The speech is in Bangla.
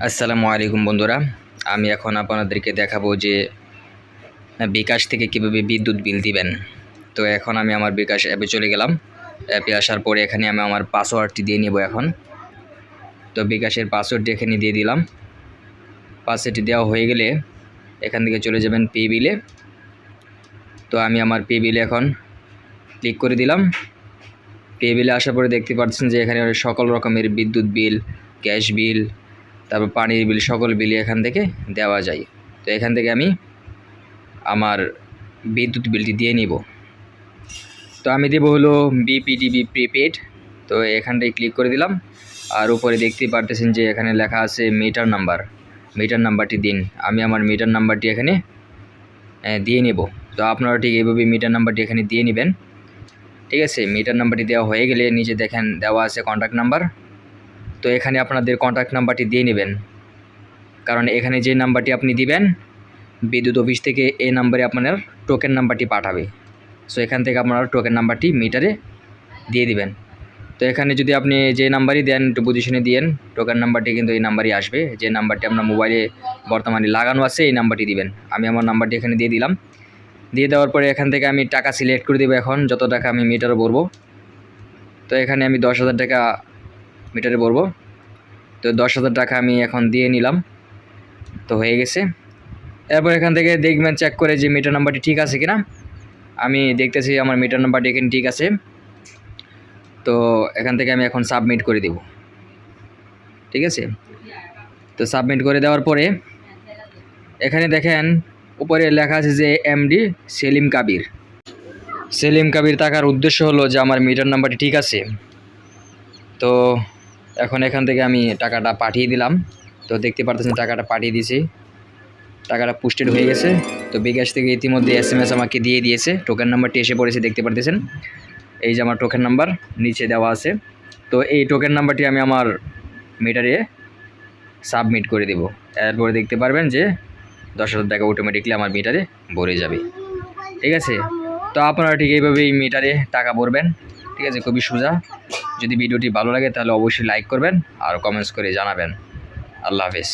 আসসালামু আলাইকুম বন্ধুরা, আমি এখন আপনাদেরকে দেখাবো যে বিকাশ থেকে কীভাবে বিদ্যুৎ বিল দিবেন। তো এখন আমি আমার বিকাশ অ্যাপে চলে গেলাম। অ্যাপে আসার পরে এখানে আমি আমার পাসওয়ার্ডটি দিয়ে নেব। এখন তো বিকাশের পাসওয়ার্ডটি এখানে দিয়ে দিলাম। পাসওয়ার্ডটি দেওয়া হয়ে গেলে এখান থেকে চলে যাবেন পে বিলে। তো আমি আমার পে বিলে এখন ক্লিক করে দিলাম। পে বিলে আসার পরে দেখতে পাচ্ছেন যে এখানে সকল রকমের বিদ্যুৎ বিল, গ্যাস বিল, তারপর পানির বিল, সকল বিল এখান থেকে দেওয়া যায়। তো এখান থেকে আমি আমার বিদ্যুৎ বিলটি দিয়ে নিব। তো আমি দেব হলো বিপিডিবি প্রিপেড। তো এখানটায় ক্লিক করে দিলাম। আর উপরে দেখতেই পারতেছেন যে এখানে লেখা আছে মিটার নাম্বার। মিটার নাম্বারটি দিন। আমি আমার মিটার নাম্বারটি এখানে দিয়ে নেব। তো আপনারা ঠিক এইভাবে মিটার নাম্বারটি এখানে দিয়ে নেবেন। ঠিক আছে, মিটার নাম্বারটি দেওয়া হয়ে গেলে নিচে দেখেন দেওয়া আছে কন্ট্যাক্ট নাম্বার। তো এখানে আপনাদের কন্ট্যাক্ট নাম্বারটি দিয়ে নেবেন, কারণ এখানে যে নাম্বারটি আপনি দিবেন বিদ্যুৎ অফিস থেকে এই নাম্বারে আপনার টোকেন নাম্বারটি পাঠাবে। সো এখান থেকে আপনারা টোকেন নাম্বারটি মিটারে দিয়ে দিবেন। তো এখানে যদি আপনি যে নাম্বারই দেন একটু বুঝে শুনে দিয়েন, টোকেন নাম্বারটি কিন্তু এই নাম্বারই আসবে। যে নাম্বারটি আপনার মোবাইলে বর্তমানে লাগানো আছে এই নাম্বারটি দিবেন। আমি আমার নাম্বারটি এখানে দিয়ে দিলাম। দিয়ে দেওয়ার পরে এখান থেকে আমি টাকা সিলেক্ট করে দেবো এখন যত টাকা আমি মিটারে ভরবো। তো এখানে আমি 10,000 টাকা মিটারে ভরবো। তো 10,000 টাকা আমি এখন দিয়ে নিলাম। তো হয়ে গেছে। এরপর এখান থেকে দেখবেন চেক করে যে মিটার নাম্বারটি ঠিক আছে কিনা। আমি দেখতেছি আমার মিটার নাম্বারটি এখানে ঠিক আছে। তো এখান থেকে আমি এখন সাবমিট করে দেব। ঠিক আছে, তো সাবমিট করে দেওয়ার পরে এখানে দেখেন উপরে লেখা আছে যে এমডি সেলিম কাবির। সেলিম কাবির থাকার উদ্দেশ্য হলো যে আমার মিটার নাম্বারটি ঠিক আছে। তো এখন এখান থেকে আমি টাকাটা পাঠিয়ে দিলাম। তো দেখতে পারতেছেন টাকাটা পাঠিয়ে দিয়েছি। টাকাটা পোস্টেড হয়ে গেছে। তো বিকাশ থেকে ইতিমধ্যে SMS আমাকে দিয়ে দিয়েছে। টোকেন নাম্বারটি এসে পড়েছে, দেখতে পারতেছেন। এই যে আমার টোকেন নাম্বার নিচে দেওয়া আছে। তো এই টোকেন নাম্বারটি আমি আমার মিটারে সাবমিট করে দেব। এরপরে দেখতে পারবেন যে 10,000 টাকা অটোমেটিকলি আমার মিটারে ভরে যাবে। ঠিক আছে, তো আপনারা ঠিক এইভাবেই মিটারে টাকা ভরবেন। ঠিক আছে, খুবই সোজা। যদি ভিডিওটি ভালো লাগে তাহলে অবশ্যই লাইক করবেন আর কমেন্টস করে জানাবেন। আল্লাহ হাফেজ।